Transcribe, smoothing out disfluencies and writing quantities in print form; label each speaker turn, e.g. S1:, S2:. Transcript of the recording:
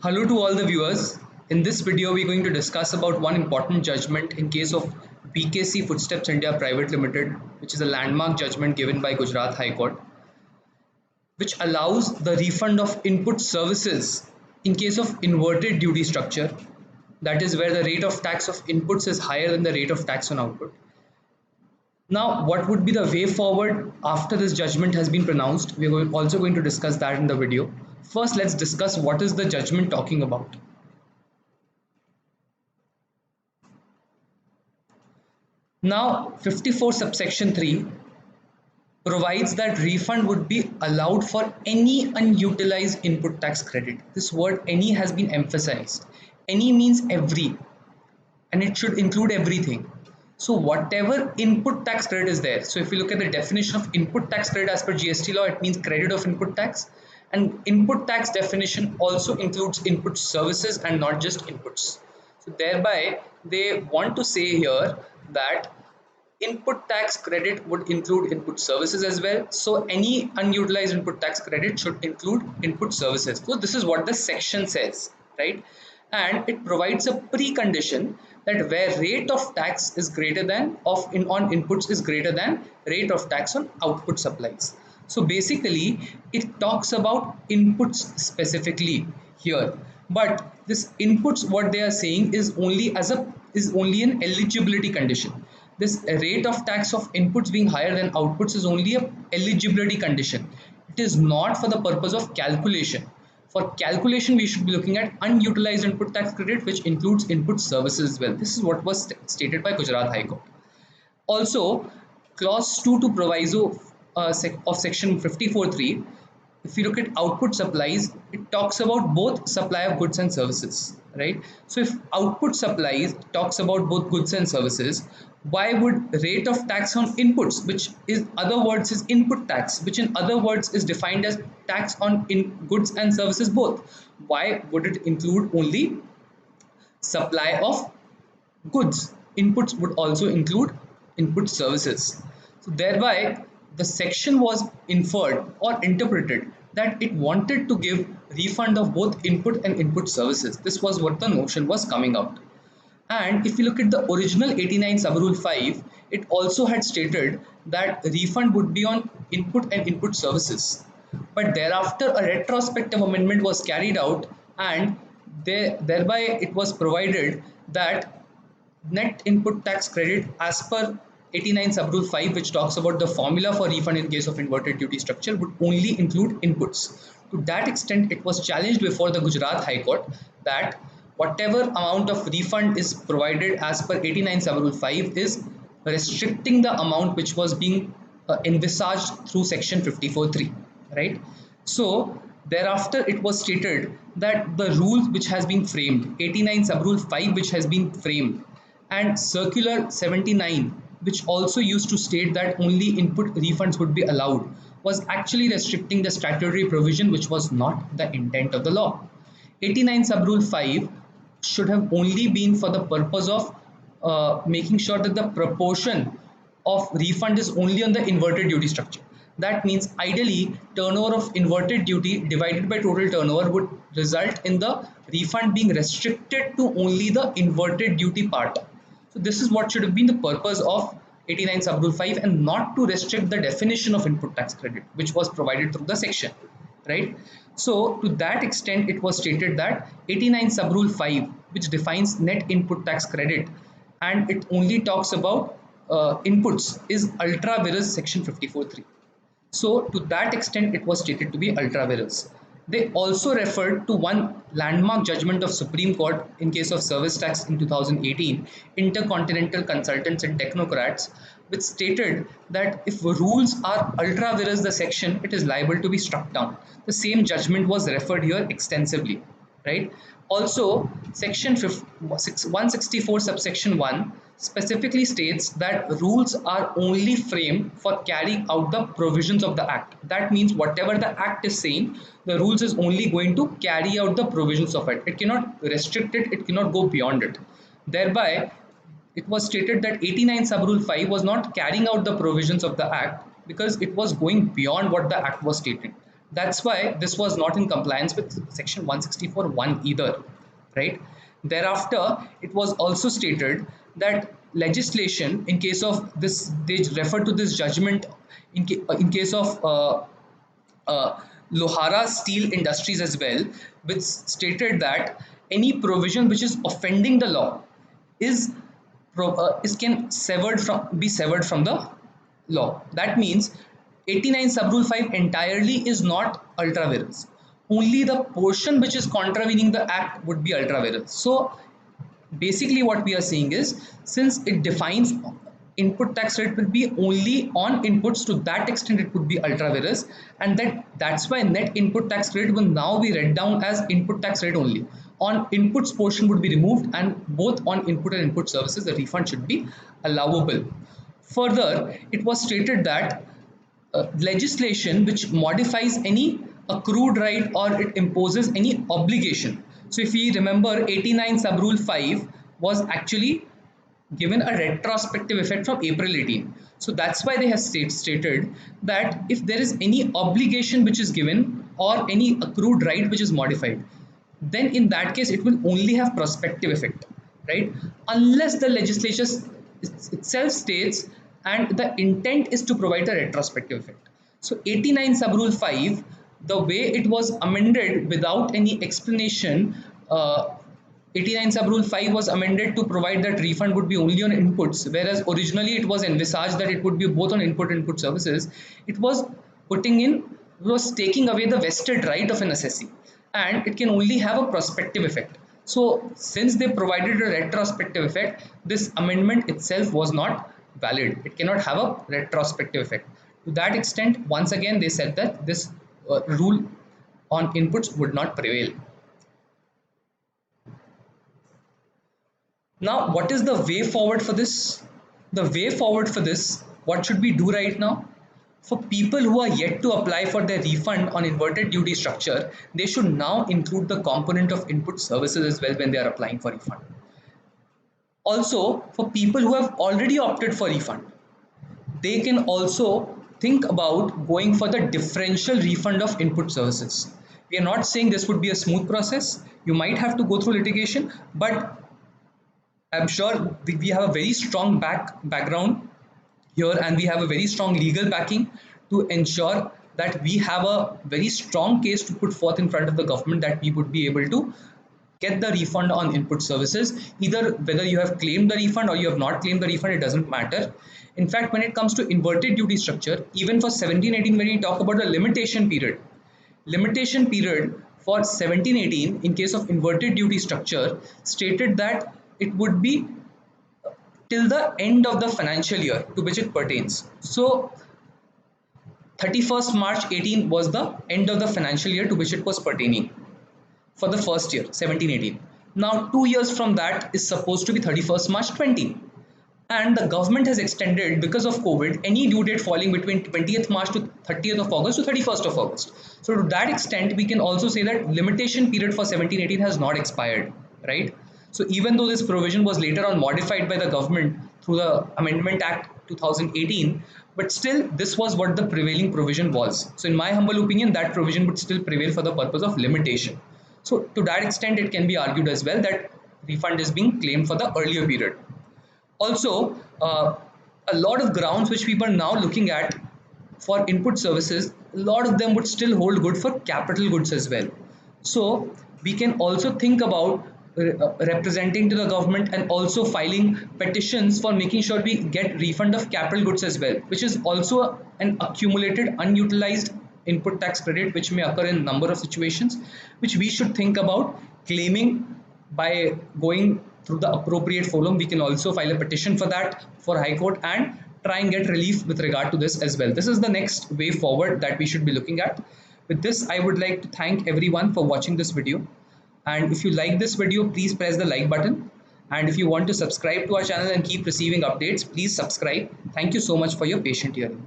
S1: Hello to all the viewers. In this video, we're going to discuss about one important judgment in case of BKC Footsteps India Private Limited, which is a landmark judgment given by Gujarat High Court, which allows the refund of input services in case of inverted duty structure, that is where the rate of tax of inputs is higher than the rate of tax on output. Now, what would be the way forward after this judgment has been pronounced? We're also going to discuss that in the video. First, let's discuss what is the judgment talking about. Now, 54 subsection 3 provides that refund would be allowed for any unutilized input tax credit. This word any has been emphasized. Any means every, and it should include everything. So whatever input tax credit is there, so if you look at the definition of input tax credit as per GST law, it means credit of input tax, and input tax definition also includes input services and not just inputs. So thereby they want to say here that input tax credit would include input services as well. So any unutilized input tax credit should include input services. So this is what the section says, right? And it provides a precondition that where rate of tax is greater than on inputs is greater than rate of tax on output supplies. So basically it talks about inputs specifically here, but this inputs, what they are saying, is only an eligibility condition. This rate of tax of inputs being higher than outputs is only a eligibility condition. It is not for the purpose of calculation. For calculation, we should be looking at unutilized input tax credit, which includes input services as well. This is what was stated by Gujarat High Court. Also, clause 2 to proviso of section 54.3, if you look at output supplies, it talks about both supply of goods and services, right? So if output supplies talks about both goods and services, why would rate of tax on inputs, which is other words is input tax, which in other words is defined as tax on goods and services both, why would it include only supply of goods? Inputs would also include input services. So thereby the section was inferred or interpreted that it wanted to give refund of both input and input services. This was what the notion was coming out. And if you look at the original 89 sub-rule 5, it also had stated that refund would be on input and input services. But thereafter a retrospective amendment was carried out, and thereby it was provided that net input tax credit as per 89 sub-rule 5, which talks about the formula for refund in case of inverted duty structure, would only include inputs. To that extent, it was challenged before the Gujarat High Court that whatever amount of refund is provided as per 89 sub-rule 5 is restricting the amount which was being envisaged through section 54.3, right? So thereafter it was stated that the rules which has been framed, 89 sub-rule 5 which has been framed, and circular 79 which also used to state that only input refunds would be allowed, was actually restricting the statutory provision, which was not the intent of the law. 89 sub-rule 5 should have only been for the purpose of making sure that the proportion of refund is only on the inverted duty structure. That means ideally turnover of inverted duty divided by total turnover would result in the refund being restricted to only the inverted duty part. So this is what should have been the purpose of 89 sub-rule 5, and not to restrict the definition of input tax credit which was provided through the section, right? So to that extent it was stated that 89 sub-rule 5, which defines net input tax credit and it only talks about inputs, is ultra vires section 54.3. So to that extent it was stated to be ultra vires. They also referred to one landmark judgment of Supreme Court in case of service tax in 2018, Intercontinental Consultants and Technocrats, which stated that if rules are ultra vires the section, it is liable to be struck down. The same judgment was referred here extensively, right? Also, section 164 subsection 1 specifically states that rules are only framed for carrying out the provisions of the act. That means whatever the act is saying, the rules is only going to carry out the provisions of it. It cannot restrict it, it cannot go beyond it. Thereby, it was stated that 89 sub-rule 5 was not carrying out the provisions of the act because it was going beyond what the act was stating. That's why this was not in compliance with section 164(1) either, right? Thereafter, it was also stated that legislation, in case of this, they refer to this judgment in case of Lohara Steel Industries as well, which stated that any provision which is offending the law is is can severed from be severed from the law. That means 89 sub rule 5 entirely is not ultra virus. Only the portion which is contravening the act would be ultra virus. So basically what we are saying is, since it defines input tax rate will be only on inputs, to that extent it would be ultra vires, and that's why net input tax rate will now be read down as input tax rate only. On inputs portion would be removed, and both on input and input services the refund should be allowable. Further, it was stated that legislation which modifies any accrued right or it imposes any obligation. So if we remember, 89 sub rule 5 was actually given a retrospective effect from April 18. So that's why they have stated that if there is any obligation which is given or any accrued right which is modified, then in that case it will only have prospective effect, right? Unless the legislature itself states and the intent is to provide a retrospective effect. So 89 sub rule 5, the way it was amended without any explanation, 89 sub rule 5 was amended to provide that refund would be only on inputs, whereas originally it was envisaged that it would be both on input services. It was putting in, it was taking away the vested right of an assessee, and it can only have a prospective effect. So since they provided a retrospective effect, this amendment itself was not valid. It cannot have a retrospective effect. To that extent, once again they said that this rule on inputs would not prevail. Now, what is the way forward for this? The way forward for this, what should we do right now? For people who are yet to apply for their refund on inverted duty structure, they should now include the component of input services as well when they are applying for refund. Also, for people who have already opted for refund, they can also think about going for the differential refund of input services. We are not saying this would be a smooth process. You might have to go through litigation, but I'm sure we have a very strong background here, and we have a very strong legal backing to ensure that we have a very strong case to put forth in front of the government that we would be able to get the refund on input services. Either whether you have claimed the refund or you have not claimed the refund, it doesn't matter. In fact, when it comes to inverted duty structure, even for 1718, when we talk about the limitation period for 1718 in case of inverted duty structure stated that it would be till the end of the financial year to which it pertains. So 31st March 18 was the end of the financial year to which it was pertaining for the first year, 1718. Now 2 years from that is supposed to be 31st March 20. And the government has extended, because of COVID, any due date falling between 20th March to 30th of August to 31st of August. So to that extent, we can also say that limitation period for 1718 has not expired, right? So even though this provision was later on modified by the government through the Amendment Act 2018, but still this was what the prevailing provision was. So in my humble opinion, that provision would still prevail for the purpose of limitation. So to that extent, it can be argued as well that refund is being claimed for the earlier period. Also, a lot of grounds which people are now looking at for input services, a lot of them would still hold good for capital goods as well. So we can also think about representing to the government and also filing petitions for making sure we get refund of capital goods as well, which is also an accumulated unutilized input tax credit which may occur in a number of situations, which we should think about claiming by going through the appropriate forum. We can also file a petition for that for High Court and try and get relief with regard to this as well. This is the next way forward that we should be looking at. With this, I would like to thank everyone for watching this video. And if you like this video, please press the like button. And if you want to subscribe to our channel and keep receiving updates, please subscribe. Thank you so much for your patient hearing.